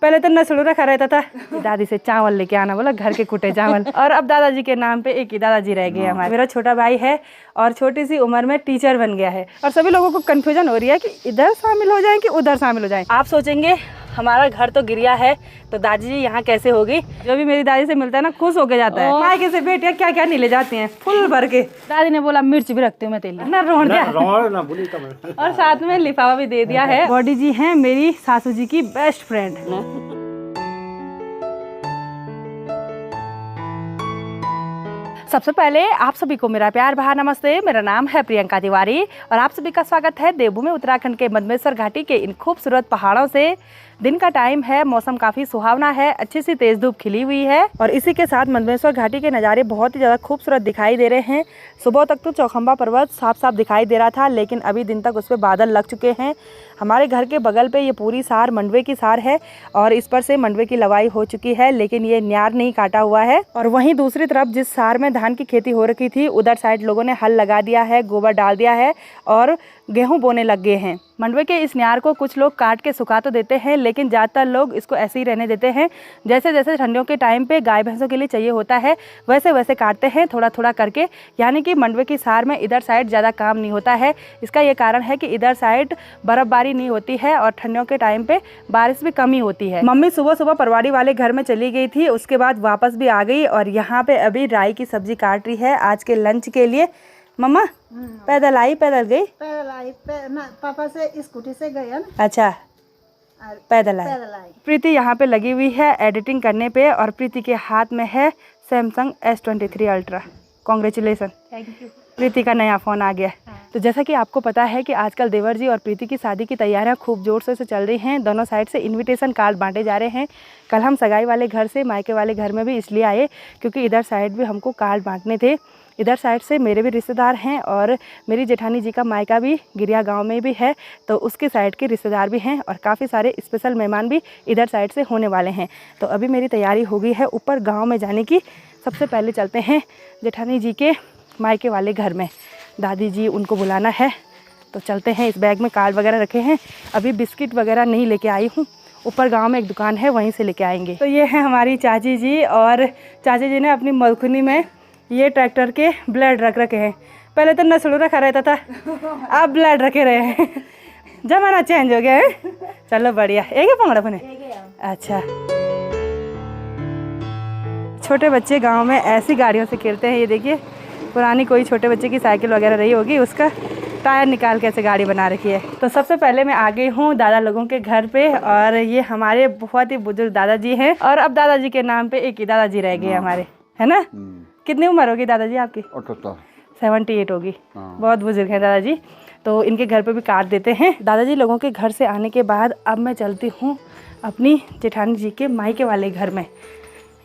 पहले तो नसड़ू रखा रहता था, दादी से चावल लेके आना बोला, घर के कुटे चावल। और अब दादाजी के नाम पे एक ही दादाजी रह गए हमारे। मेरा छोटा भाई है और छोटी सी उम्र में टीचर बन गया है। और सभी लोगों को कंफ्यूजन हो रही है कि इधर शामिल हो जाएं कि उधर शामिल हो जाएं। आप सोचेंगे हमारा घर तो गिरिया है तो दादी जी यहाँ कैसे होगी। जो भी मेरी दादी से मिलता है ना खुश होके जाता है। मायके से बेटियाँ क्या क्या नहीं ले जाती हैं फुल भर के। दादी ने बोला मिर्च भी रखती हूँ मैं तेल ना रोड और साथ में लिफाफा भी दे दिया है। बॉडी जी हैं मेरी सासू जी की बेस्ट फ्रेंड। सबसे पहले आप सभी को मेरा प्यार भरा नमस्ते। मेरा नाम है प्रियंका तिवारी और आप सभी का स्वागत है देवभूमि उत्तराखंड के मधमेश्वर घाटी के इन खूबसूरत पहाड़ों से। दिन का टाइम है, मौसम काफ़ी सुहावना है, अच्छी सी तेज़ धूप खिली हुई है और इसी के साथ मधमेश्वर घाटी के नज़ारे बहुत ही ज़्यादा खूबसूरत दिखाई दे रहे हैं। सुबह तक तो चौखंबा पर्वत साफ साफ दिखाई दे रहा था, लेकिन अभी दिन तक उस पर बादल लग चुके हैं। हमारे घर के बगल पे ये पूरी सार मंडवे की सार है और इस पर से मंडवे की लवाई हो चुकी है, लेकिन ये न्यार नहीं काटा हुआ है। और वहीं दूसरी तरफ जिस सार में धान की खेती हो रखी थी उधर साइड लोगों ने हल लगा दिया है, गोबर डाल दिया है और गेहूं बोने लग गए हैं। मंडवे के इस न्यार को कुछ लोग काट के सुखा तो देते हैं, लेकिन ज़्यादातर लोग इसको ऐसे ही रहने देते हैं। जैसे जैसे ठंडियों के टाइम पे गाय भैंसों के लिए चाहिए होता है वैसे वैसे काटते हैं थोड़ा थोड़ा करके। यानी कि मंडवे की सार में इधर साइड ज़्यादा काम नहीं होता है। इसका ये कारण है कि इधर साइड बर्फबारी नहीं होती है और ठंडियों के टाइम पे बारिश भी कम ही होती है। मम्मी सुबह सुबह परवाड़ी वाले घर में चली गई थी, उसके बाद वापस भी आ गई और यहाँ पे अभी राई की सब्जी काट रही है आज के लंच के लिए। मम्मा पैदल आई पैदल गई? पैदल आई पापा से स्कूटी से गए ना। अच्छा पैदल आई। प्रीति यहाँ पे लगी हुई है एडिटिंग करने पे और प्रीति के हाथ में है Samsung S23 ultra. Congratulation, thank you. Preeti का नया फ़ोन आ गया। तो जैसा कि आपको पता है कि आजकल देवर जी और प्रीति की शादी की तैयारियां खूब जोर से चल रही हैं। दोनों साइड से इनविटेशन कार्ड बांटे जा रहे हैं। कल हम सगाई वाले घर से मायके वाले घर में भी इसलिए आए क्योंकि इधर साइड भी हमको कार्ड बांटने थे। इधर साइड से मेरे भी रिश्तेदार हैं और मेरी जेठानी जी का मायका भी गिरिया गांव में भी है, तो उसके साइड के रिश्तेदार भी हैं और काफ़ी सारे स्पेशल मेहमान भी इधर साइड से होने वाले हैं। तो अभी मेरी तैयारी हो गई है ऊपर गांव में जाने की। सबसे पहले चलते हैं जेठानी जी के मायके वाले घर में। दादी जी उनको बुलाना है तो चलते हैं। इस बैग में कार्ड वगैरह रखे हैं। अभी बिस्किट वगैरह नहीं लेके आई हूँ, ऊपर गांव में एक दुकान है वहीं से लेके आएंगे। तो ये है हमारी चाची जी और चाची जी ने अपनी मलखुनी में ये ट्रैक्टर के ब्लेड रख रखे हैं। पहले तो नसड़ू रखा रहता था, अब ब्लेड रखे रहे हैं। जमाना चेंज हो गया है। चलो बढ़िया। एक ही पंगड़ा बने। अच्छा, छोटे बच्चे गांव में ऐसी गाड़ियों से खेलते हैं। ये देखिए पुरानी कोई छोटे बच्चे की साइकिल वगैरह रही होगी, उसका टायर निकाल के ऐसे गाड़ी बना रखी है। तो सबसे पहले मैं आ गई हूँ दादा लोगों के घर पे और ये हमारे बहुत ही बुजुर्ग दादाजी हैं और अब दादाजी के नाम पे एक ही दादाजी रह गए हमारे, है ना? कितनी उम्र होगी दादाजी आपकी? 78 होगी। बहुत बुजुर्ग हैं दादाजी। तो इनके घर पे भी काट देते हैं। दादाजी लोगों के घर से आने के बाद अब मैं चलती हूँ अपनी जेठानी जी के मायके वाले घर में।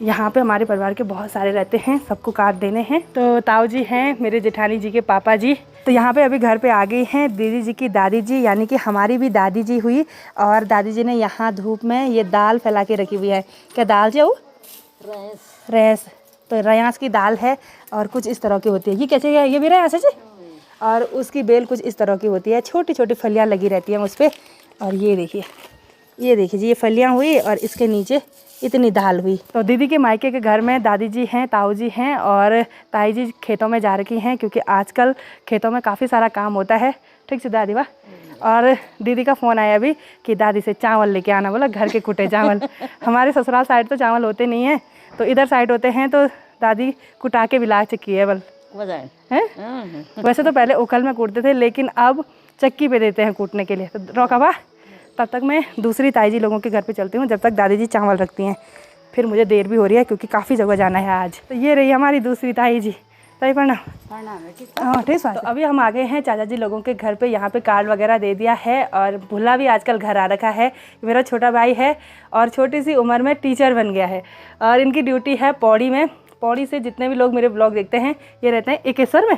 यहाँ पे हमारे परिवार के बहुत सारे रहते हैं, सबको काट देने हैं। तो ताऊ जी हैं मेरे जेठानी जी के पापा जी। तो यहाँ पे अभी घर पे आ गई हैं दीदी जी की दादी जी, यानी कि हमारी भी दादी जी हुई। और दादी जी ने यहाँ धूप में ये दाल फैला के रखी हुई है। क्या दाल जाऊ? रैस। तो रयास की दाल है और कुछ इस तरह की होती है। ये कैसे है? ये भी रयास है जी। और उसकी बेल कुछ इस तरह की होती है, छोटी छोटी फलियाँ लगी रहती हैं उस पर। और ये देखिए जी, ये फलियाँ हुई और इसके नीचे इतनी दाल हुई। तो दीदी के मायके के घर में दादी जी हैं, ताऊ जी हैं और ताई जी खेतों में जा रखी हैं क्योंकि आजकल खेतों में काफ़ी सारा काम होता है। ठीक से दादी वाह। और दीदी का फ़ोन आया अभी कि दादी से चावल लेके आना बोला, घर के कुटे चावल। हमारे ससुराल साइड तो चावल होते नहीं हैं, तो इधर साइड होते हैं। तो दादी कुटा के बिला चक्की है बल है। वैसे तो पहले उखल में कूटते थे, लेकिन अब चक्की पे देते हैं कूटने के लिए। तो रोका बा, तब तक मैं दूसरी ताई जी लोगों के घर पे चलती हूँ जब तक दादी जी चावल रखती हैं। फिर मुझे देर भी हो रही है क्योंकि काफ़ी जगह जाना है आज। तो ये रही हमारी दूसरी ताई जी। ताई प्रणाम। हाँ ठीक है। तो अभी हम आ गए हैं चाचा जी लोगों के घर पे। यहाँ पे कार्ड वगैरह दे दिया है और भुल्ला भी आजकल घर आ रखा है। मेरा छोटा भाई है और छोटी सी उम्र में टीचर बन गया है और इनकी ड्यूटी है पौड़ी में। पौड़ी से जितने भी लोग मेरे ब्लॉग देखते हैं ये रहते हैं एकेश्वर में,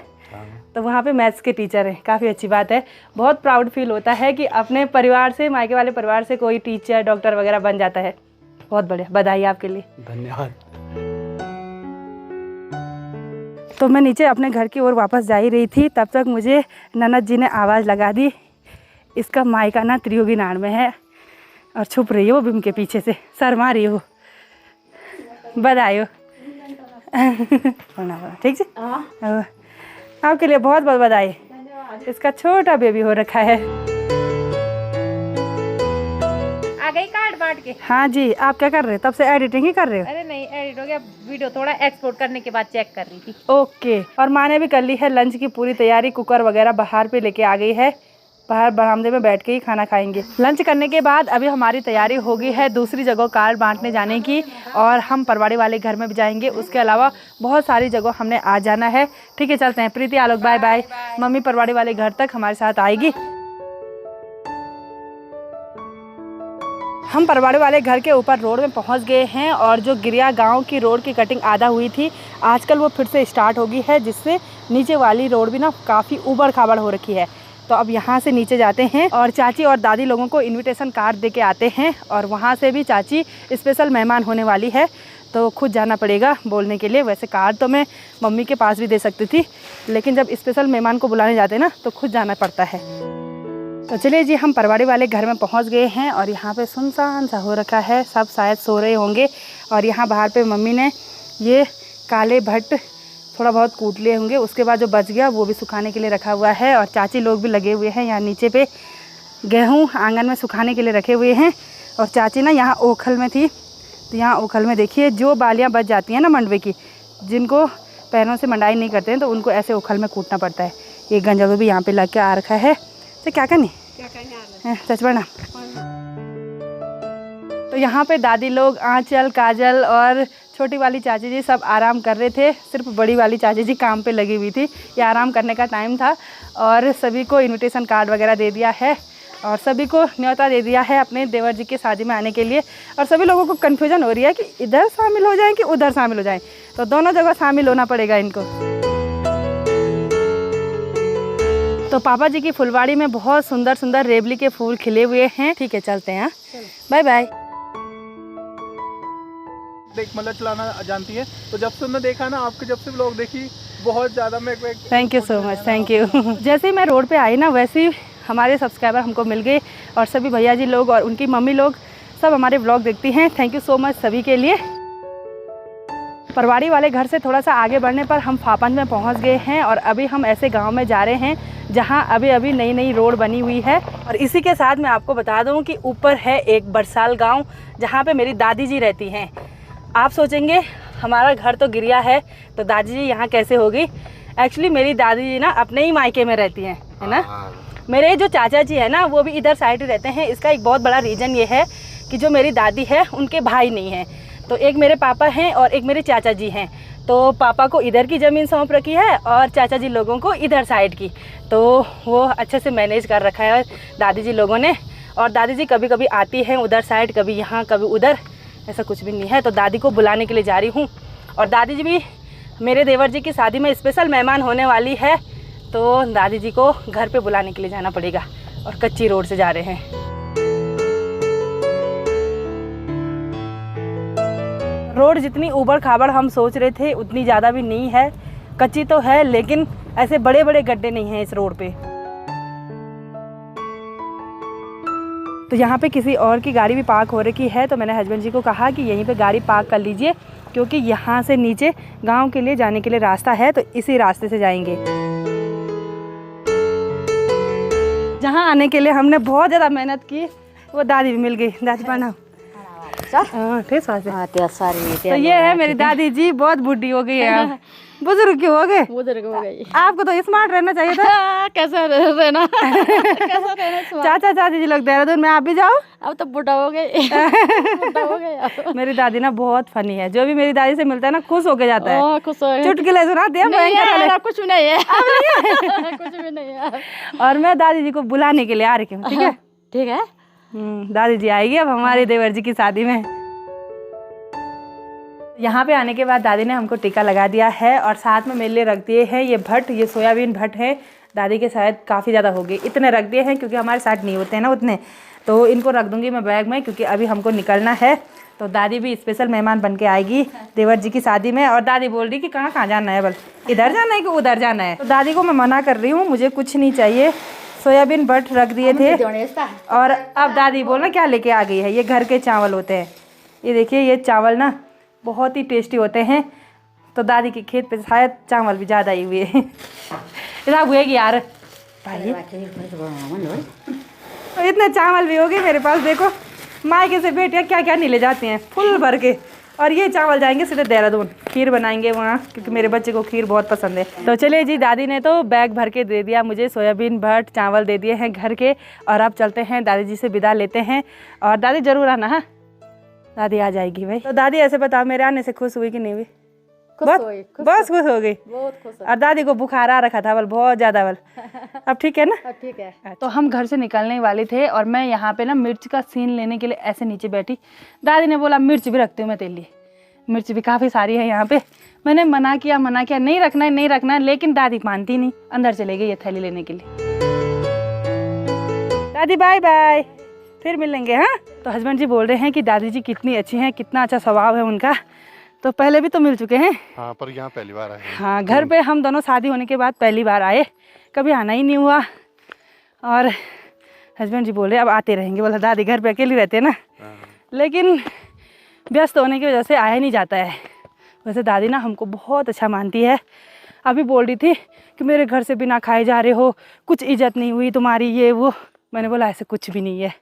तो वहाँ पे मैथ्स के टीचर हैं। काफ़ी अच्छी बात है, बहुत प्राउड फील होता है कि अपने परिवार से, मायके वाले परिवार से कोई टीचर डॉक्टर वगैरह बन जाता है। बहुत बढ़िया, बधाई आपके लिए। धन्यवाद। तो मैं नीचे अपने घर की ओर वापस जा ही रही थी, तब तक मुझे ननद जी ने आवाज़ लगा दी। इसका मायका ना त्रियोगी नाड़ में है और छुप रही है वो भी उनके पीछे से, शर्मा रही हो। बधाई हो। ठीक है, आपके लिए बहुत बहुत बधाई। इसका छोटा बेबी हो रखा है। आ गई कार्ड बांट के। हाँ जी, आप क्या कर रहे हैं? तब से एडिटिंग ही कर रहे हो? अरे नहीं, एडिट हो गया, वीडियो थोड़ा एक्सपोर्ट करने के बाद चेक कर रही थी। ओके। और माँ ने भी कर ली है लंच की पूरी तैयारी, कुकर वगैरह बाहर पे लेके आ गई है। बाहर बरामदे में बैठ के ही खाना खाएंगे। लंच करने के बाद अभी हमारी तैयारी हो गई है दूसरी जगह कार्ड बांटने जाने की, और हम परवाड़ी वाले घर में भी जाएंगे। उसके अलावा बहुत सारी जगह हमने आ जाना है। ठीक है, चलते हैं। प्रीति आलोक बाय बाय। मम्मी परवाड़ी वाले घर तक हमारे साथ आएगी। हम परवाड़ी वाले घर के ऊपर रोड में पहुंच गए हैं, और जो गिरिया गांव की रोड की कटिंग आधा हुई थी, आजकल वो फिर से स्टार्ट हो गई है, जिससे नीचे वाली रोड भी ना काफ़ी उबड़ खाबड़ हो रखी है। तो अब यहाँ से नीचे जाते हैं और चाची और दादी लोगों को इनविटेशन कार्ड दे के आते हैं, और वहाँ से भी चाची स्पेशल मेहमान होने वाली है, तो खुद जाना पड़ेगा बोलने के लिए। वैसे कार्ड तो मैं मम्मी के पास भी दे सकती थी, लेकिन जब स्पेशल मेहमान को बुलाने जाते हैं ना, तो खुद जाना पड़ता है। तो चलिए जी, हम परवाड़ी वाले घर में पहुंच गए हैं, और यहाँ पे सुनसान सा हो रखा है, सब शायद सो रहे होंगे। और यहाँ बाहर पे मम्मी ने ये काले भट्ट थोड़ा बहुत कूट लिए होंगे, उसके बाद जो बच गया वो भी सुखाने के लिए रखा हुआ है। और चाची लोग भी लगे हुए हैं यहाँ नीचे पे, गेहूँ आंगन में सुखाने के लिए रखे हुए हैं। और चाची ना यहाँ ओखल में थी, तो यहाँ ओखल में देखिए जो बालियाँ बच जाती हैं ना मंडवे की, जिनको पैरों से मंडाई नहीं करते हैं, तो उनको ऐसे ओखल में कूटना पड़ता है। ये गंजा भी यहाँ पे लग के आ रखा है। तो क्या करनी सच बना। तो यहाँ पे दादी लोग, आंचल, काजल और छोटी वाली चाची जी सब आराम कर रहे थे। सिर्फ बड़ी वाली चाची जी काम पे लगी हुई थी। ये आराम करने का टाइम था, और सभी को इनविटेशन कार्ड वगैरह दे दिया है, और सभी को न्योता दे दिया है अपने देवर जी की शादी में आने के लिए। और सभी लोगों को कन्फ्यूजन हो रही है कि इधर शामिल हो जाएं कि उधर शामिल हो जाएं, तो दोनों जगह शामिल होना पड़ेगा इनको। तो पापा जी की फुलवाड़ी में बहुत सुंदर सुंदर रेवली के फूल खिले हुए हैं। ठीक है, चलते हैं। Bye bye. मतलब चलाना जानती है, तो जब से मैं देखा ना आपके, जब से व्लॉग देखी, बहुत ज़्यादा मैं thank you so much, thank you. जैसे ही मैं रोड पे आई ना, वैसे ही हमारे सब्सक्राइबर हमको मिल गए, और सभी भैया जी लोग और उनकी मम्मी लोग सब हमारे व्लॉग देखती हैं। थैंक यू सो मच सभी के लिए। परवाड़ी वाले घर से थोड़ा सा आगे बढ़ने पर हम फापंज में पहुंच गए हैं, और अभी हम ऐसे गांव में जा रहे हैं जहां अभी अभी नई नई रोड बनी हुई है। और इसी के साथ मैं आपको बता दूं कि ऊपर है एक बरसाल गांव, जहां पे मेरी दादी जी रहती हैं। आप सोचेंगे हमारा घर तो गिरिया है, तो दादी जी यहाँ कैसे होगी? एक्चुअली मेरी दादी जी ना अपने ही मायके में रहती हैं, है ना। मेरे जो चाचा जी है ना, वो भी इधर साइड ही रहते हैं। इसका एक बहुत बड़ा रीज़न ये है कि जो मेरी दादी है उनके भाई नहीं हैं, तो एक मेरे पापा हैं और एक मेरे चाचा जी हैं। तो पापा को इधर की ज़मीन सौंप रखी है, और चाचा जी लोगों को इधर साइड की, तो वो अच्छे से मैनेज कर रखा है दादी जी लोगों ने। और दादी जी कभी कभी आती हैं उधर साइड, कभी यहाँ कभी उधर, ऐसा कुछ भी नहीं है। तो दादी को बुलाने के लिए जा रही हूँ, और दादी जी भी मेरे देवर जी की शादी में स्पेशल मेहमान होने वाली है, तो दादी जी को घर पे बुलाने के लिए जाना पड़ेगा, और कच्ची रोड से जा रहे हैं। रोड जितनी ऊबड़ खाबड़ हम सोच रहे थे उतनी ज़्यादा भी नहीं है, कच्ची तो है, लेकिन ऐसे बड़े बड़े गड्ढे नहीं हैं इस रोड पे। तो यहाँ पे किसी और की गाड़ी भी पार्क हो रखी है, तो मैंने हस्बैंड जी को कहा कि यहीं पे गाड़ी पार्क कर लीजिए, क्योंकि यहाँ से नीचे गांव के लिए जाने के लिए रास्ता है, तो इसी रास्ते से जाएंगे। जहाँ आने के लिए हमने बहुत ज़्यादा मेहनत की, वो दादी भी मिल गई। दादी पाना तो ये है मेरी दादी जी, बहुत बूढ़ी हो गई है, बुजुर्ग क्यों हो गए? बुजुर्ग हो गई। आपको तो स्मार्ट रहना चाहिए था। कैसा रहना कैसा रहना। चाचा चाची जी लोग देहरादून में, आप भी जाओ। अब तो बूढ़ा हो गई, बूढ़ा हो गई। मेरी दादी ना बहुत फनी है, जो भी मेरी दादी से मिलता है ना खुश होके जाता है। खुश हो चुटकुले सुनाते हैं, कुछ नहीं है, कुछ भी नहीं है। और मैं दादी जी को बुलाने के लिए आ रही हूँ। ठीक है, ठीक है। दादी जी आएगी अब हमारे देवर जी की शादी में। यहाँ पे आने के बाद दादी ने हमको टीका लगा दिया है, और साथ में मेरे लिए रख दिए हैं ये भट्ट, ये सोयाबीन भट्ट है। दादी के शायद काफ़ी ज़्यादा हो गई, इतने रख दिए हैं क्योंकि हमारे साथ नहीं होते हैं ना उतने, तो इनको रख दूँगी मैं बैग में, क्योंकि अभी हमको निकलना है। तो दादी भी स्पेशल मेहमान बन के आएगी देवर जी की शादी में। और दादी बोल रही कि कहाँ जाना है, बल इधर जाना है कि उधर जाना है। तो दादी को मैं मना कर रही हूँ, मुझे कुछ नहीं चाहिए, सोयाबीन बट रख दिए थे और अब दादी बोलना क्या लेके आ गई है। ये घर के चावल होते हैं। ये देखिए ये चावल ना बहुत ही टेस्टी होते हैं। तो दादी के खेत पे शायद चावल भी ज़्यादा ही हुए हैं। इतना हुए कि यार भाई तो इतने चावल भी हो गए मेरे पास। देखो मायके से बेटियाँ क्या क्या नहीं ले जाती हैं फुल भर के। और ये चावल जाएंगे सीधे देहरादून, खीर बनाएंगे वहाँ, क्योंकि मेरे बच्चे को खीर बहुत पसंद है। तो चलिए जी, दादी ने तो बैग भर के दे दिया मुझे, सोयाबीन भट चावल दे दिए हैं घर के। और अब चलते हैं दादी जी से विदा लेते हैं। और दादी ज़रूर आना। हाँ दादी आ जाएगी भाई। तो दादी ऐसे बताओ मेरे आने से खुश हुई कि नहीं हुई? बहुत खुश हो गई। बहुत खुश। और दादी को बुखार आ रखा था बल, बहुत ज़्यादा बल। अब ठीक है ना? ठीक है। तो हम घर से निकलने वाले थे और मैं यहाँ पे ना मिर्च का सीन लेने के लिए ऐसे नीचे बैठी। दादी ने बोला मिर्च भी रखती हूँ मैं तेरे लिए। मिर्च भी काफ़ी सारी है यहाँ पे। मैंने मना किया नहीं रखना है, लेकिन दादी मानती नहीं, अंदर चले गई ये थैली लेने के लिए। दादी बाय बाय, फिर मिलेंगे। हाँ तो हस्बैंड जी बोल रहे हैं कि दादी जी कितनी अच्छी हैं, कितना अच्छा स्वभाव है उनका। तो पहले भी तो मिल चुके हैं। हाँ पर यहाँ पहली बार आए। हाँ घर पे हम दोनों शादी होने के बाद पहली बार आए, कभी आना ही नहीं हुआ। और हस्बैंड जी बोले अब आते रहेंगे। बोला दादी घर पे अकेली रहते हैं ना, लेकिन व्यस्त होने की वजह से आया नहीं जाता है। वैसे दादी ना हमको बहुत अच्छा मानती है। अभी बोल रही थी कि मेरे घर से बिना खाए जा रहे हो, कुछ इज्जत नहीं हुई तुम्हारी, ये वो। मैंने बोला ऐसे कुछ भी नहीं है।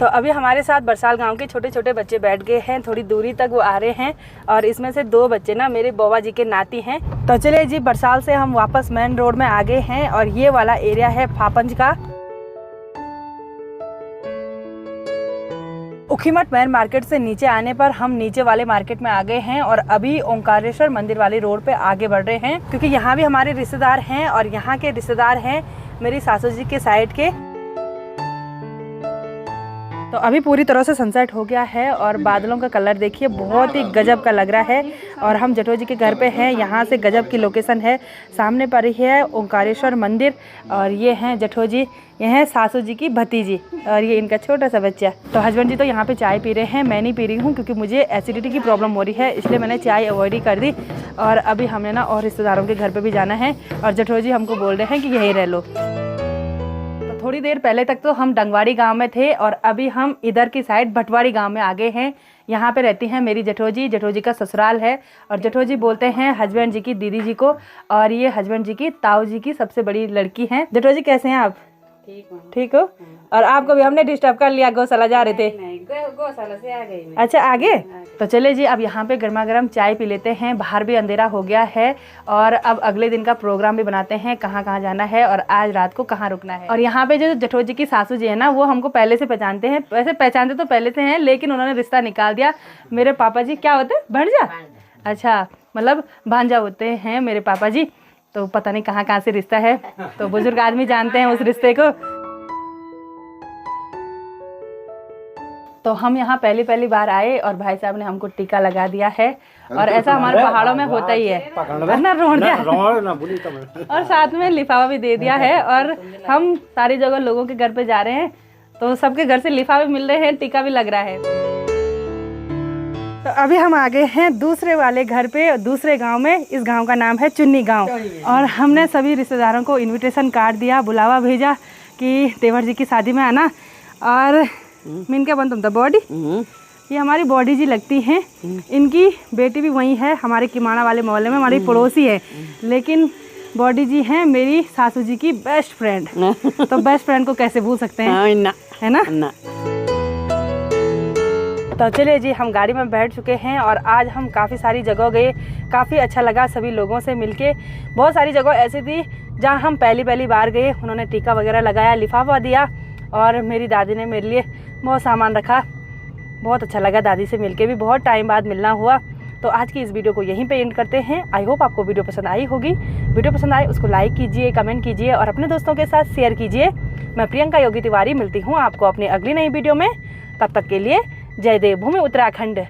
तो अभी हमारे साथ बरसाल गांव के छोटे छोटे बच्चे बैठ गए हैं, थोड़ी दूरी तक वो आ रहे हैं। और इसमें से 2 बच्चे ना मेरे बौवा जी के नाती हैं। तो चलिए जी, बरसाल से हम वापस मेन रोड में आ गए हैं और ये वाला एरिया है फापंज का। उखीमठ मेन मार्केट से नीचे आने पर हम नीचे वाले मार्केट में आ गए हैं और अभी ओंकारेश्वर मंदिर वाली रोड पे आगे बढ़ रहे हैं, क्योंकि यहाँ भी हमारे रिश्तेदार हैं। और यहाँ के रिश्तेदार हैं मेरी सासू जी के साइड के। तो अभी पूरी तरह से सनसेट हो गया है और बादलों का कलर देखिए बहुत ही गजब का लग रहा है। और हम जटो जी के घर पे हैं, यहाँ से गजब की लोकेशन है। सामने पर ही है ओंकारेश्वर मंदिर और ये हैं जटो जी, ये हैं सासू जी की भतीजी और ये इनका छोटा सा बच्चा। तो हस्बैंड जी तो यहाँ पे चाय पी रहे हैं, मैं नहीं पी रही हूँ क्योंकि मुझे एसिडिटी की प्रॉब्लम हो रही है, इसलिए मैंने चाय अवॉइड ही कर दी। और अभी हमने ना और रिश्तेदारों के घर पर भी जाना है और जटो जी हमको बोल रहे हैं कि यहीं रह लो। थोड़ी देर पहले तक तो हम डंगवाड़ी गांव में थे और अभी हम इधर की साइड भटवाड़ी गांव में आ गए हैं। यहाँ पे रहती हैं मेरी जटो जी का ससुराल है। और जटो जी बोलते हैं हस्बैंड जी की दीदी जी को, और ये हस्बैंड जी की ताऊ जी की सबसे बड़ी लड़की हैं। जटो जी कैसे हैं आप? ठीक हो? और आपको भी हमने डिस्टर्ब कर लिया, गौशाला जा रहे थे? गौशाला से आ गई। अच्छा आगे। तो चले जी, अब यहाँ पे गर्मा गर्म चाय पी लेते हैं, बाहर भी अंधेरा हो गया है। और अब अगले दिन का प्रोग्राम भी बनाते हैं, कहाँ कहाँ जाना है और आज रात को कहाँ रुकना है। और यहाँ पे जो जटो जी की सासू जी है ना, वो हमको पहले से पहचानते हैं। वैसे पहचानते तो पहले से हैं, लेकिन उन्होंने रिश्ता निकाल दिया। मेरे पापा जी क्या होते हैं? भांजा। अच्छा, मतलब भांजा होते हैं मेरे पापा जी। तो पता नहीं कहाँ कहाँ से रिश्ता है, तो बुजुर्ग आदमी जानते हैं उस रिश्ते को। तो हम यहाँ पहली बार आए और भाई साहब ने हमको टीका लगा दिया है। और ऐसा हमारे पहाड़ों में होता ही है ना, और साथ में लिफाफा भी दे दिया है। और हम सारी जगह लोगों के घर पे जा रहे हैं, तो सबके घर से लिफाफे मिल रहे हैं, टीका भी लग रहा है। तो अभी हम आ गए हैं दूसरे वाले घर पे, दूसरे गांव में। इस गांव का नाम है चुन्नी गांव। और हमने सभी रिश्तेदारों को इनविटेशन कार्ड दिया, बुलावा भेजा कि देवर जी की शादी में आना। और मीन क्या बन तुम तो बॉडी, ये हमारी बॉडी जी लगती हैं। इनकी बेटी भी वही है, हमारे किमाना वाले मोहल्ले में, हमारी पड़ोसी है। लेकिन बॉडी जी हैं मेरी सासू जी की बेस्ट फ्रेंड। तो बेस्ट फ्रेंड को कैसे भूल सकते हैं, है ना? तो चलिए जी, हम गाड़ी में बैठ चुके हैं और आज हम काफ़ी सारी जगह गए। काफ़ी अच्छा लगा सभी लोगों से मिलके। बहुत सारी जगह ऐसी थी जहाँ हम पहली बार गए, उन्होंने टीका वगैरह लगाया, लिफाफा दिया और मेरी दादी ने मेरे लिए बहुत सामान रखा। बहुत अच्छा लगा दादी से मिलके भी, बहुत टाइम बाद मिलना हुआ। तो आज की इस वीडियो को यहीं पे एंड करते हैं। आई होप आपको वीडियो पसंद आई होगी। वीडियो पसंद आए उसको लाइक कीजिए, कमेंट कीजिए और अपने दोस्तों के साथ शेयर कीजिए। मैं प्रियंका योगी तिवारी मिलती हूँ आपको अपनी अगली नई वीडियो में। तब तक के लिए जय देवभूमि उत्तराखंड।